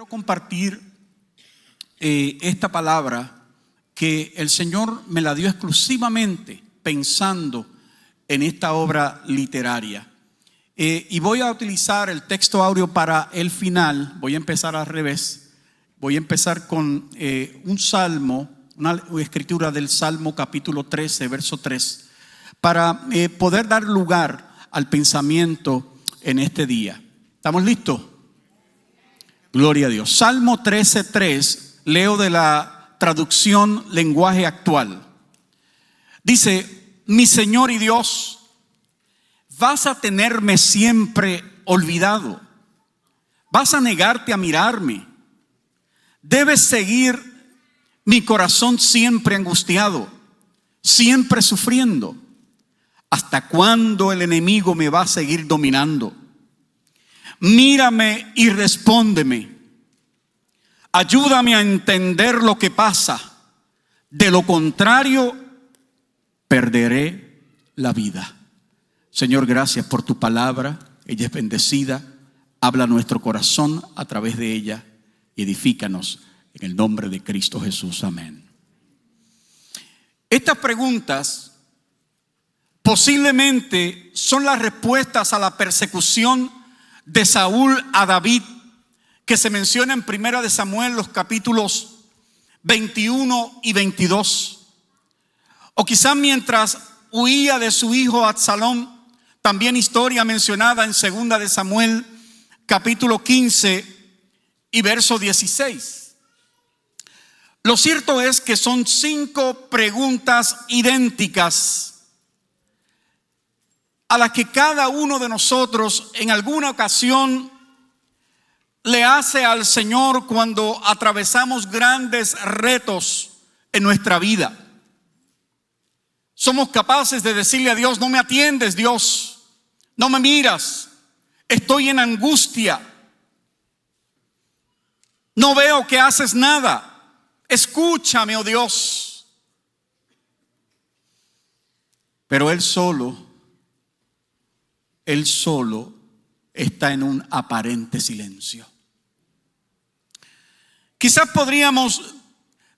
Quiero compartir esta palabra que el Señor me la dio exclusivamente pensando en esta obra literaria. Y voy a utilizar el texto áureo para el final. Voy a empezar al revés. Voy a empezar con un salmo, una escritura del Salmo capítulo 13, verso 3, para poder dar lugar al pensamiento en este día. ¿Estamos listos? Gloria a Dios. Salmo 13:3, leo de la traducción lenguaje actual. Dice: mi Señor y Dios, vas a tenerme siempre olvidado, vas a negarte a mirarme, debes seguir mi corazón siempre angustiado, siempre sufriendo. ¿Hasta cuándo el enemigo me va a seguir dominando? Mírame y respóndeme. Ayúdame a entender lo que pasa. De lo contrario, perderé la vida. Señor, gracias por tu palabra. Ella es bendecida. Habla a nuestro corazón a través de ella y edifícanos en el nombre de Cristo Jesús. Amén. Estas preguntas posiblemente son las respuestas a la persecución de Saúl a David, que se menciona en Primera de Samuel, los capítulos 21 y 22. O quizás mientras huía de su hijo Absalón, también historia mencionada en Segunda de Samuel, capítulo 15 y verso 16. Lo cierto es que son 5 preguntas idénticas a las que cada uno de nosotros en alguna ocasión le hace al Señor cuando atravesamos grandes retos en nuestra vida. Somos capaces de decirle a Dios: no me atiendes, Dios, no me miras, estoy en angustia, no veo que haces nada, escúchame, oh Dios. Pero Él solo está en un aparente silencio. Quizás podríamos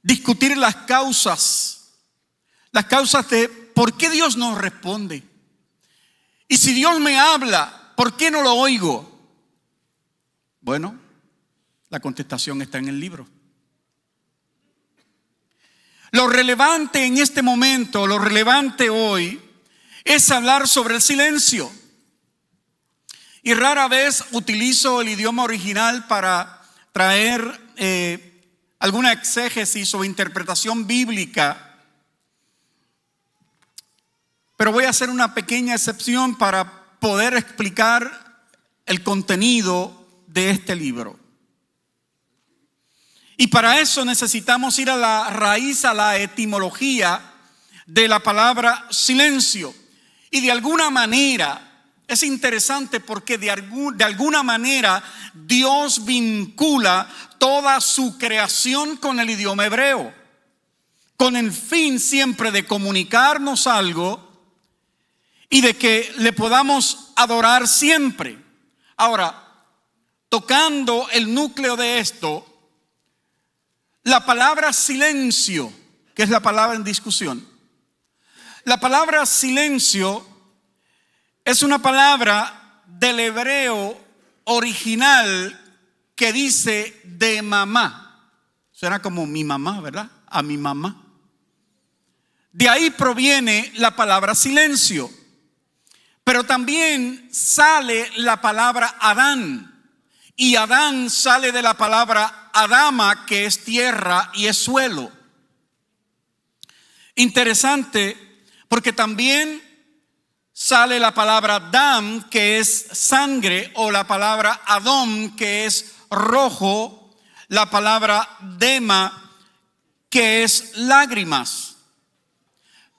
discutir las causas de por qué Dios no responde. Y si Dios me habla, ¿por qué no lo oigo? Bueno, la contestación está en el libro. Lo relevante en este momento, lo relevante hoy, es hablar sobre el silencio. Y rara vez utilizo el idioma original para traer alguna exégesis o interpretación bíblica. Pero voy a hacer una pequeña excepción para poder explicar el contenido de este libro. Y para eso necesitamos ir a la raíz, a la etimología de la palabra silencio. Y de alguna manera es interesante porque de alguna manera Dios vincula toda su creación con el idioma hebreo, con el fin siempre de comunicarnos algo y de que le podamos adorar siempre. Ahora, tocando el núcleo de esto, la palabra silencio, que es la palabra en discusión, la palabra silencio es una palabra del hebreo original que dice de mamá. Suena como mi mamá, ¿verdad? A mi mamá. De ahí proviene la palabra silencio. Pero también sale la palabra Adán. Y Adán sale de la palabra Adama, que es tierra y es suelo. Interesante, porque también sale la palabra dam, que es sangre, o la palabra adom, que es rojo, la palabra dema, que es lágrimas.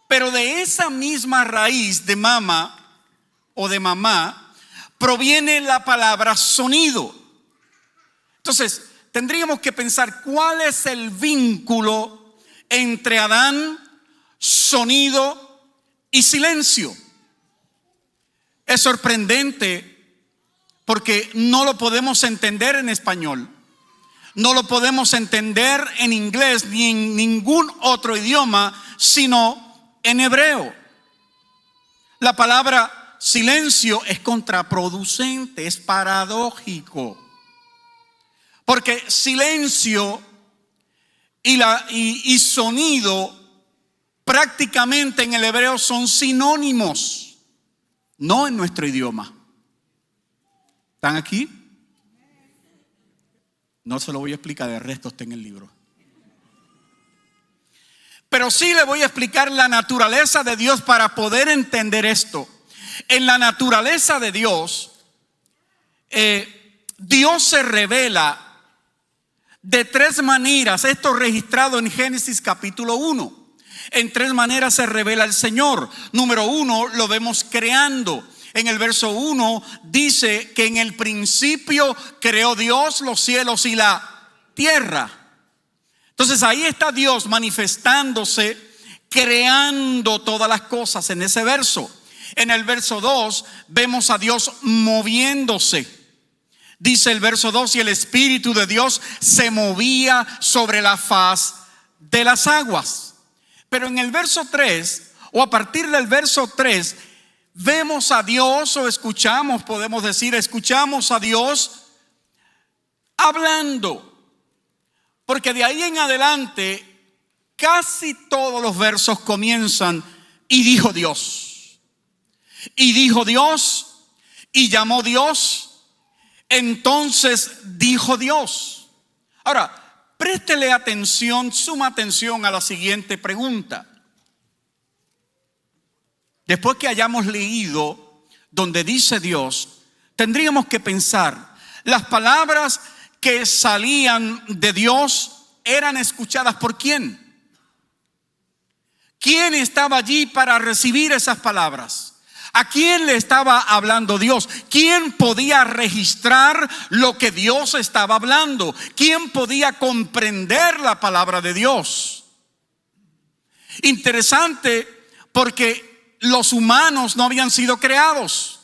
Pero de esa misma raíz de mama o de mamá proviene la palabra sonido. Entonces, tendríamos que pensar cuál es el vínculo entre Adán, sonido y silencio. Es sorprendente porque no lo podemos entender en español. no lo podemos entender en inglés ni en ningún otro idioma, sino en hebreo. La palabra silencio es contraproducente, es paradójico. Porque silencio y sonido prácticamente en el hebreo son sinónimos, no en nuestro idioma. ¿Están aquí? No se lo voy a explicar, el resto está en el libro. Pero sí le voy a explicar la naturaleza de Dios para poder entender esto. En la naturaleza de Dios, Dios se revela de tres maneras. Esto registrado en Génesis capítulo 1. En tres maneras se revela el Señor. Número 1, lo vemos creando. En el verso 1 dice que en el principio creó Dios los cielos y la tierra. Entonces ahí está Dios manifestándose, creando todas las cosas en ese verso. En el verso 2 vemos a Dios moviéndose. Dice el verso 2, y el Espíritu de Dios se movía sobre la faz de las aguas. Pero en el verso 3, o a partir del verso 3, vemos a Dios, o escuchamos, podemos decir, escuchamos a Dios hablando. Porque de ahí en adelante, casi todos los versos comienzan, y dijo Dios. Y dijo Dios, y llamó Dios, entonces dijo Dios. Ahora, préstele atención, suma atención a la siguiente pregunta. Después que hayamos leído donde dice Dios, tendríamos que pensar, las palabras que salían de Dios eran escuchadas ¿por quién? ¿Quién estaba allí para recibir esas palabras? ¿A quién le estaba hablando Dios? ¿Quién podía registrar lo que Dios estaba hablando? ¿Quién podía comprender la palabra de Dios? Interesante, porque los humanos no habían sido creados.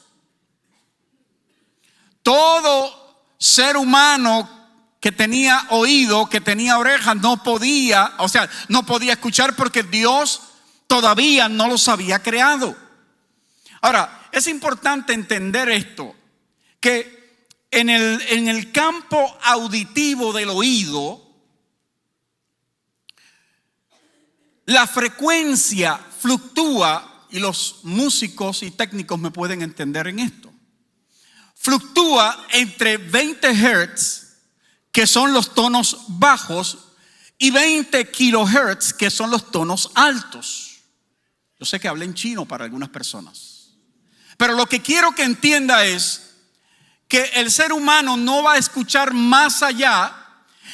Todo ser humano que tenía oído, que tenía orejas, no podía escuchar porque Dios todavía no los había creado. Ahora, es importante entender esto, que en el campo auditivo del oído, la frecuencia fluctúa. Y los músicos y técnicos me pueden entender en esto. Fluctúa entre 20 Hz, que son los tonos bajos, y 20 kilohertz, que son los tonos altos. Yo sé que hablé en chino para algunas personas, pero lo que quiero que entienda es que el ser humano no va a escuchar más allá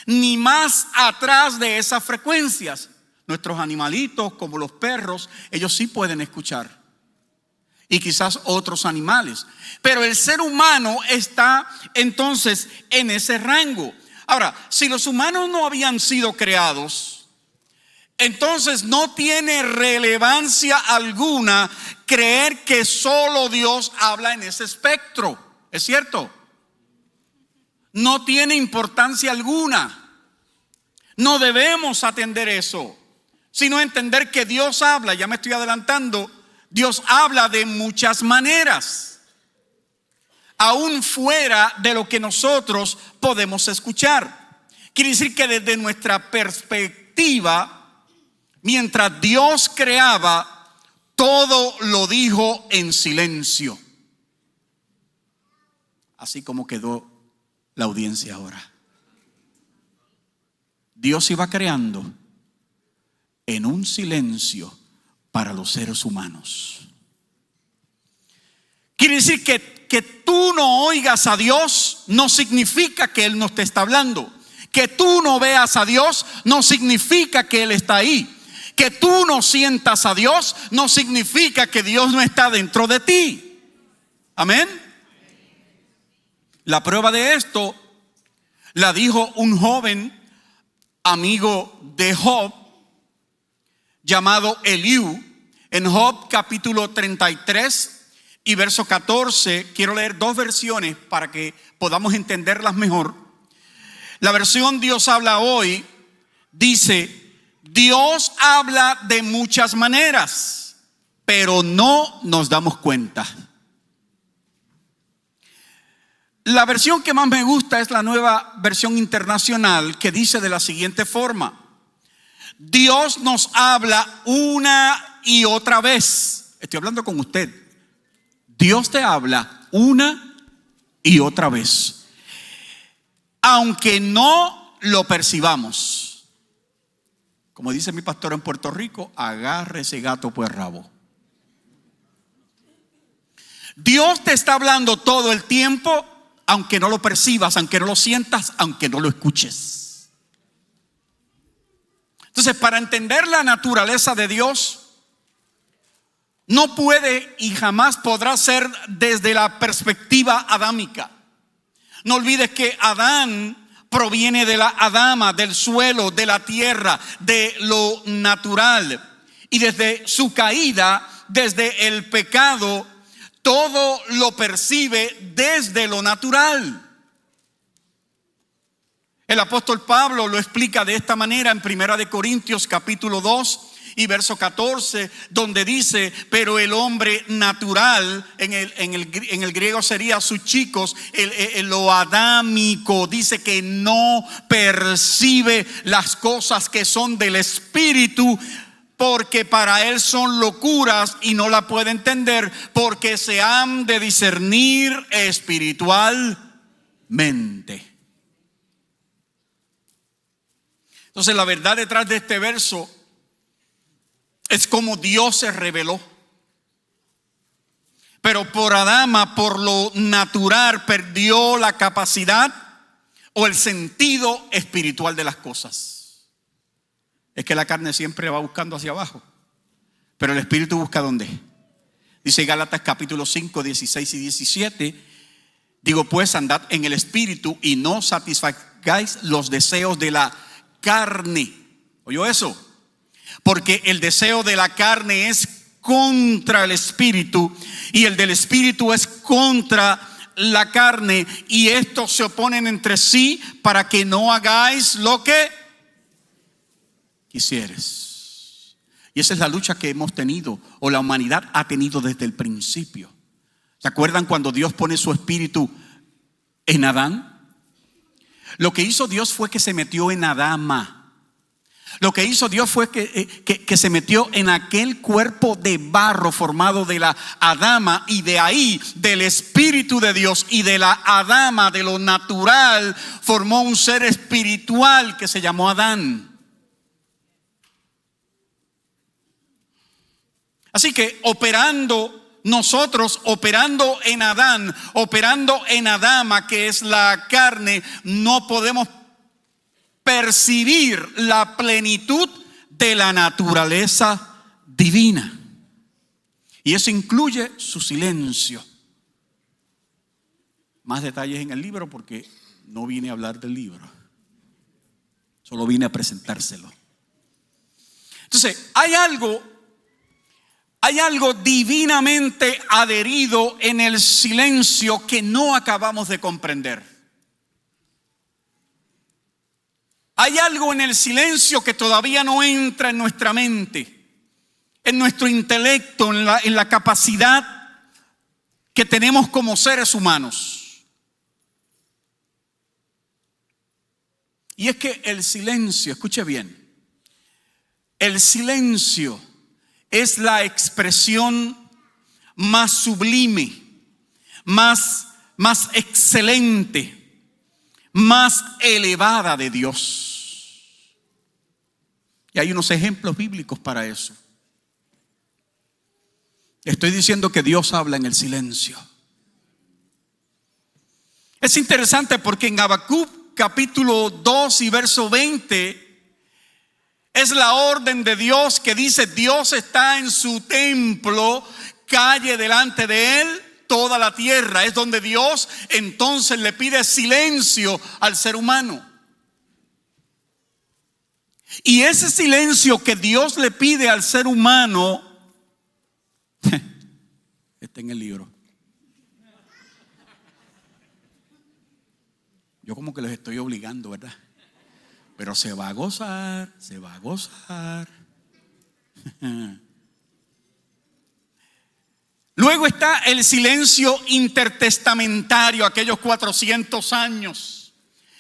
ni más atrás de esas frecuencias. Nuestros animalitos, como los perros, ellos sí pueden escuchar. Y quizás otros animales. Pero el ser humano está entonces en ese rango. Ahora, si los humanos no habían sido creados, entonces no tiene relevancia alguna creer que solo Dios habla en ese espectro. ¿Es cierto? No tiene importancia alguna. No debemos atender eso, sino entender que Dios habla, ya me estoy adelantando, Dios habla de muchas maneras, aún fuera de lo que nosotros podemos escuchar. Quiere decir que desde nuestra perspectiva, mientras Dios creaba, todo lo dijo en silencio. Así como quedó la audiencia ahora. Dios iba creando en un silencio para los seres humanos. Quiere decir que tú no oigas a Dios no significa que Él no te está hablando. Que tú no veas a Dios no significa que Él está ahí. Que tú no sientas a Dios no significa que Dios no está dentro de ti. Amén. La prueba de esto la dijo un joven amigo de Job llamado Eliú. En Job capítulo 33 y verso 14, quiero leer dos versiones para que podamos entenderlas mejor. La versión Dios habla hoy dice: Dios habla de muchas maneras, pero no nos damos cuenta. La versión que más me gusta es la Nueva Versión Internacional, que dice de la siguiente forma: Dios nos habla una y otra vez. Estoy hablando con usted. Dios te habla una y otra vez, aunque no lo percibamos. Como dice mi pastor en Puerto Rico: agarre ese gato por el rabo. Dios te está hablando todo el tiempo, aunque no lo percibas, aunque no lo sientas, aunque no lo escuches. Entonces, para entender la naturaleza de Dios, no puede y jamás podrá ser desde la perspectiva adámica. No olvides que Adán proviene de la Adama, del suelo, de la tierra, de lo natural. Y desde su caída, desde el pecado, todo lo percibe desde lo natural. El apóstol Pablo lo explica de esta manera en 1 Corintios capítulo 2 y verso 14, donde dice: pero el hombre natural, en el griego sería suchikos, lo adámico, dice que no percibe las cosas que son del espíritu, porque para él son locuras y no la puede entender, porque se han de discernir espiritualmente. Entonces, la verdad detrás de este verso es como Dios se reveló. Pero por Adama, por lo natural, perdió la capacidad o el sentido espiritual de las cosas. Es que la carne siempre va buscando hacia abajo, pero el espíritu busca ¿dónde? Dice Gálatas capítulo 5, 16 y 17: digo pues, andad en el espíritu y no satisfagáis los deseos de la carne. ¿Oyó eso? Porque el deseo de la carne es contra el espíritu, y el del espíritu es contra la carne, y estos se oponen entre sí para que no hagáis lo que quisieres. Y esa es la lucha que hemos tenido, o la humanidad ha tenido desde el principio. ¿Se acuerdan cuando Dios pone su espíritu en Adán? Lo que hizo Dios fue que se metió en Adama. Lo que hizo Dios fue que se metió en aquel cuerpo de barro formado de la Adama, y de ahí, del Espíritu de Dios y de la Adama, de lo natural, formó un ser espiritual que se llamó Adán. Así que nosotros operando en Adán, operando en Adama, que es la carne, no podemos percibir la plenitud de la naturaleza divina. Y eso incluye su silencio. Más detalles en el libro, porque no vine a hablar del libro, solo vine a presentárselo. Entonces, hay algo divinamente adherido en el silencio que no acabamos de comprender. Hay algo en el silencio que todavía no entra en nuestra mente, en nuestro intelecto, en la capacidad que tenemos como seres humanos. Y es que el silencio, escuche bien, el silencio es la expresión más sublime, más excelente, más elevada de Dios. Y hay unos ejemplos bíblicos para eso. Estoy diciendo que Dios habla en el silencio. Es interesante porque en Habacuc capítulo 2 y verso 20 es la orden de Dios que dice: Dios está en su templo, calle delante de él toda la tierra. Es donde Dios entonces le pide silencio al ser humano. Y ese silencio que Dios le pide al ser humano está en el libro. Yo como que los estoy obligando, ¿verdad? Pero se va a gozar, se va a gozar. Luego está el silencio intertestamentario, aquellos 400 años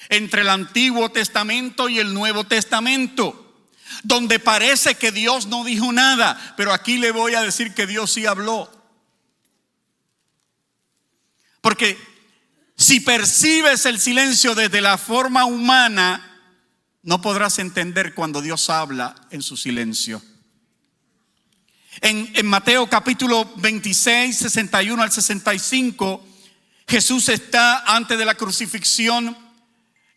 entre el Antiguo Testamento y el Nuevo Testamento, donde parece que Dios no dijo nada, pero aquí le voy a decir que Dios sí habló. Porque si percibes el silencio desde la forma humana, no podrás entender cuando Dios habla en su silencio. En Mateo capítulo 26, 61 al 65, Jesús está antes de la crucifixión,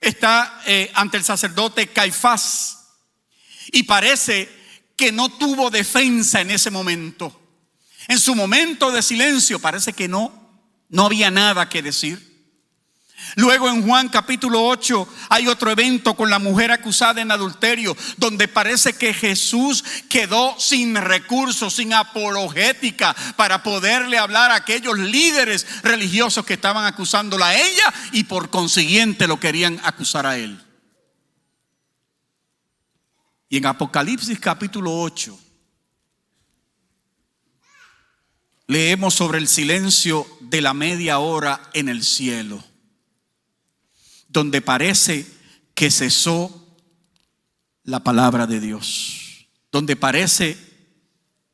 está ante el sacerdote Caifás, y parece que no tuvo defensa en ese momento. En su momento de silencio parece que no había nada que decir. Luego en Juan capítulo 8 hay otro evento con la mujer acusada en adulterio, donde parece que Jesús quedó sin recursos, sin apologética para poderle hablar a aquellos líderes religiosos que estaban acusándola a ella y por consiguiente lo querían acusar a él. Y en Apocalipsis capítulo 8 leemos sobre el silencio de la media hora en el cielo, donde parece que cesó la palabra de Dios, donde parece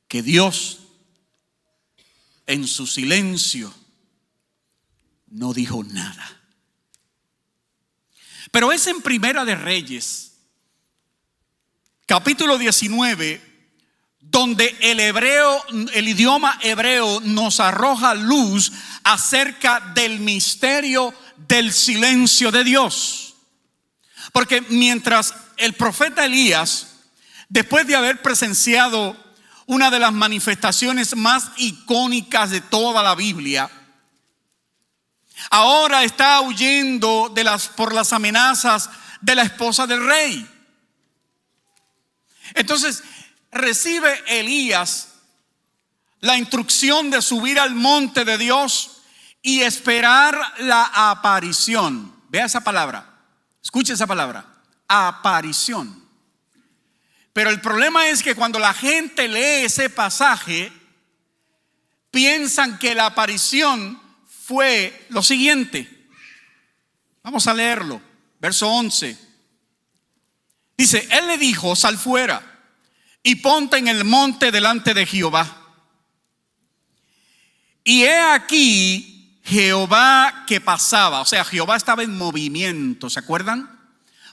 que Dios en su silencio no dijo nada. Pero es en Primera de Reyes, capítulo 19, donde el idioma hebreo nos arroja luz acerca del misterio del silencio de Dios. Porque mientras el profeta Elías, después de haber presenciado una de las manifestaciones más icónicas de toda la Biblia, ahora está huyendo por las amenazas de la esposa del rey. Entonces recibe Elías la instrucción de subir al monte de Dios y esperar la aparición. Vea esa palabra, escuche esa palabra, aparición. Pero el problema es que cuando la gente lee ese pasaje, piensan que la aparición fue lo siguiente. Vamos a leerlo, verso 11. Dice, él le dijo, sal fuera y ponte en el monte delante de Jehová. Y he aquí Jehová que pasaba, o sea, Jehová estaba en movimiento, ¿se acuerdan?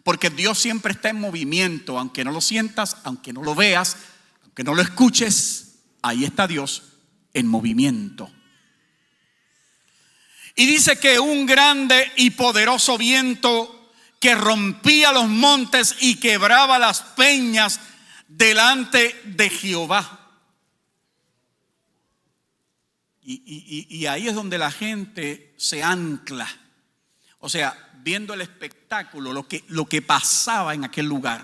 Porque Dios siempre está en movimiento, aunque no lo sientas, aunque no lo veas, aunque no lo escuches, ahí está Dios en movimiento. Y dice que un grande y poderoso viento que rompía los montes y quebraba las peñas delante de Jehová. Y ahí es donde la gente se ancla, o sea, viendo el espectáculo, lo que pasaba en aquel lugar.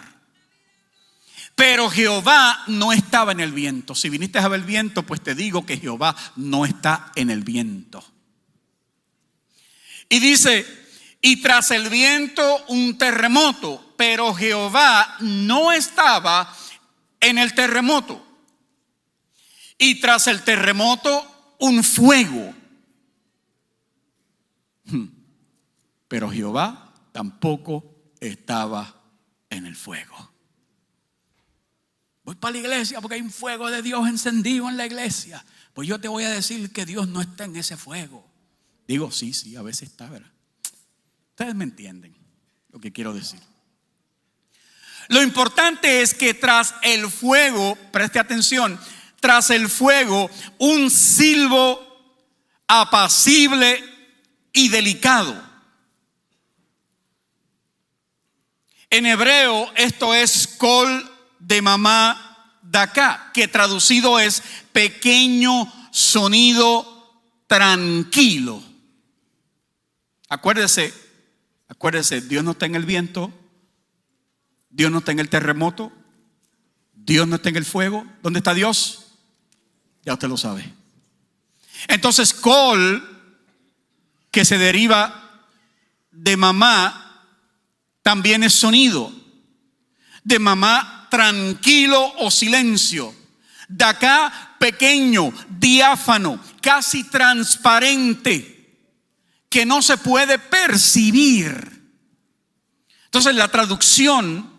Pero Jehová no estaba en el viento. Si viniste a ver el viento, pues te digo que Jehová no está en el viento. Y dice, y tras el viento un terremoto, pero Jehová no estaba en el terremoto. Y tras el terremoto un fuego, pero Jehová tampoco estaba en el fuego. Voy para la iglesia porque hay un fuego de Dios encendido en la iglesia. Pues yo te voy a decir que Dios no está en ese fuego. Digo, sí, a veces está, ¿verdad? Ustedes me entienden lo que quiero decir. Lo importante es que tras el fuego, preste atención, tras el fuego, un silbo apacible y delicado. En hebreo esto es kol de mamá daká, que traducido es pequeño sonido tranquilo. Acuérdese, Dios no está en el viento, Dios no está en el terremoto, Dios no está en el fuego. ¿Dónde está Dios? Ya usted lo sabe. Entonces, kol, que se deriva de mamá también es sonido. De mamá, tranquilo o silencio. De acá, pequeño, diáfano, casi transparente, que no se puede percibir. Entonces la traducción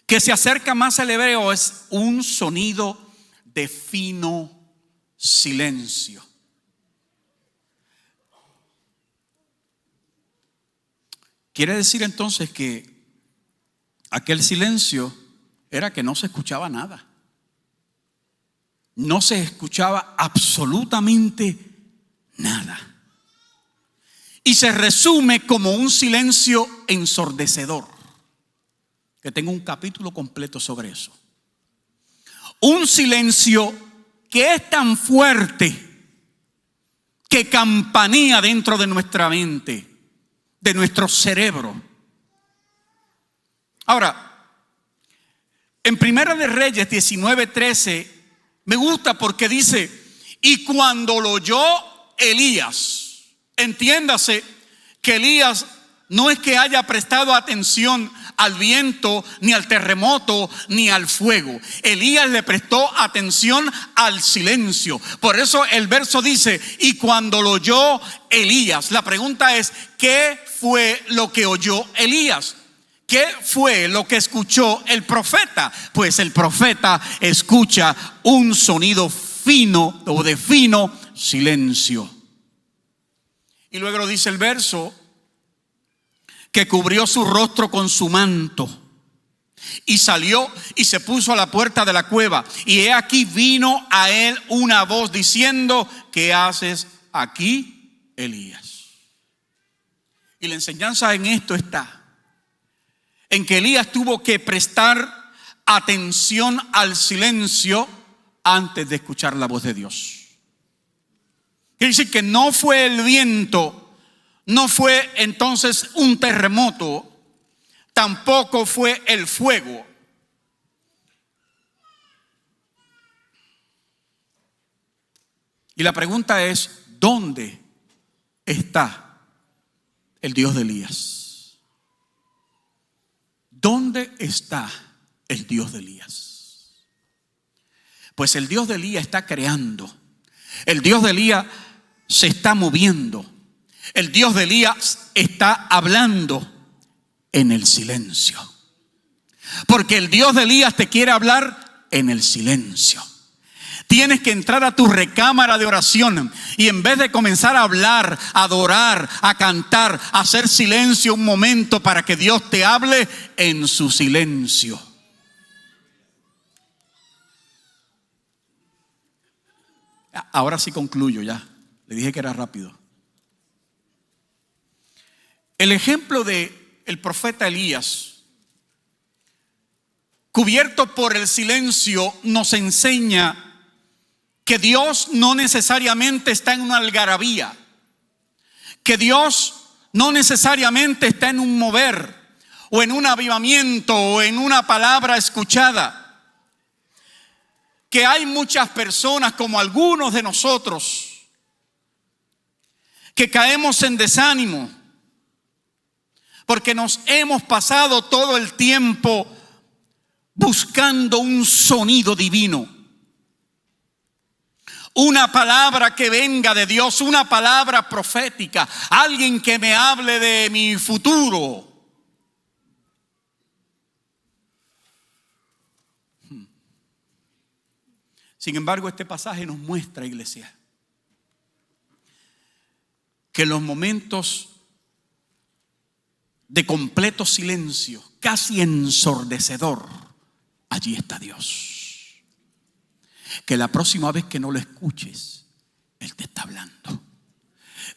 que se acerca más al hebreo es un sonido de fino silencio. Quiere decir entonces que aquel silencio era que no se escuchaba nada. No se escuchaba absolutamente nada. Y se resume como un silencio ensordecedor, que tengo un capítulo completo sobre eso. Un silencio que es tan fuerte que campanea dentro de nuestra mente, de nuestro cerebro. Ahora, en Primera de Reyes 19:13 me gusta porque dice: y cuando lo oyó Elías. Entiéndase que Elías no es que haya prestado atención al viento, ni al terremoto, ni al fuego. Elías le prestó atención al silencio. Por eso el verso dice: y cuando lo oyó Elías. La pregunta es: ¿qué fue lo que oyó Elías? ¿Qué fue lo que escuchó el profeta? Pues el profeta escucha un sonido fino o de fino silencio. Y luego dice el verso que cubrió su rostro con su manto y salió y se puso a la puerta de la cueva. Y he aquí vino a él una voz diciendo: ¿qué haces aquí, Elías? Y la enseñanza en esto está en que Elías tuvo que prestar atención al silencio antes de escuchar la voz de Dios. Quiere decir que no fue el viento, no fue entonces un terremoto, tampoco fue el fuego. Y la pregunta es: ¿dónde está el Dios de Elías? ¿Dónde está el Dios de Elías? Pues el Dios de Elías está creando. El Dios de Elías se está moviendo. El Dios de Elías está hablando en el silencio. Porque el Dios de Elías te quiere hablar en el silencio. Tienes que entrar a tu recámara de oración y en vez de comenzar a hablar, a adorar, a cantar, a hacer silencio un momento para que Dios te hable en su silencio. Ahora sí concluyo ya. Le dije que era rápido. El ejemplo de el profeta Elías, cubierto por el silencio, nos enseña que Dios no necesariamente está en una algarabía, que Dios no necesariamente está en un mover o en un avivamiento o en una palabra escuchada. Que hay muchas personas, como algunos de nosotros, que caemos en desánimo porque nos hemos pasado todo el tiempo buscando un sonido divino, una palabra que venga de Dios, una palabra profética, alguien que me hable de mi futuro. Sin embargo, este pasaje nos muestra, iglesia, que en los momentos de completo silencio, casi ensordecedor, allí está Dios. Que la próxima vez que no lo escuches, Él te está hablando.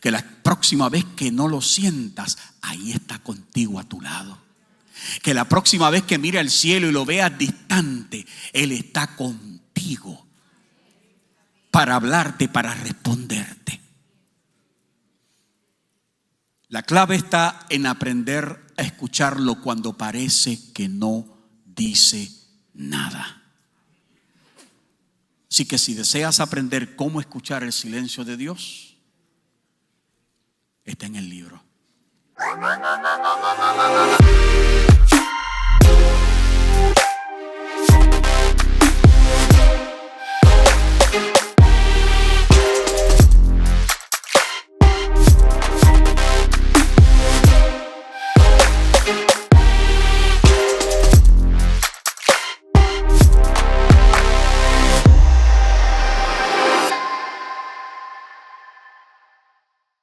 Que la próxima vez que no lo sientas, ahí está contigo a tu lado. Que la próxima vez que mire al cielo y lo veas distante, Él está contigo para hablarte, para responderte. La clave está en aprender a escucharlo cuando parece que no dice nada. Así que si deseas aprender cómo escuchar el silencio de Dios, está en el libro.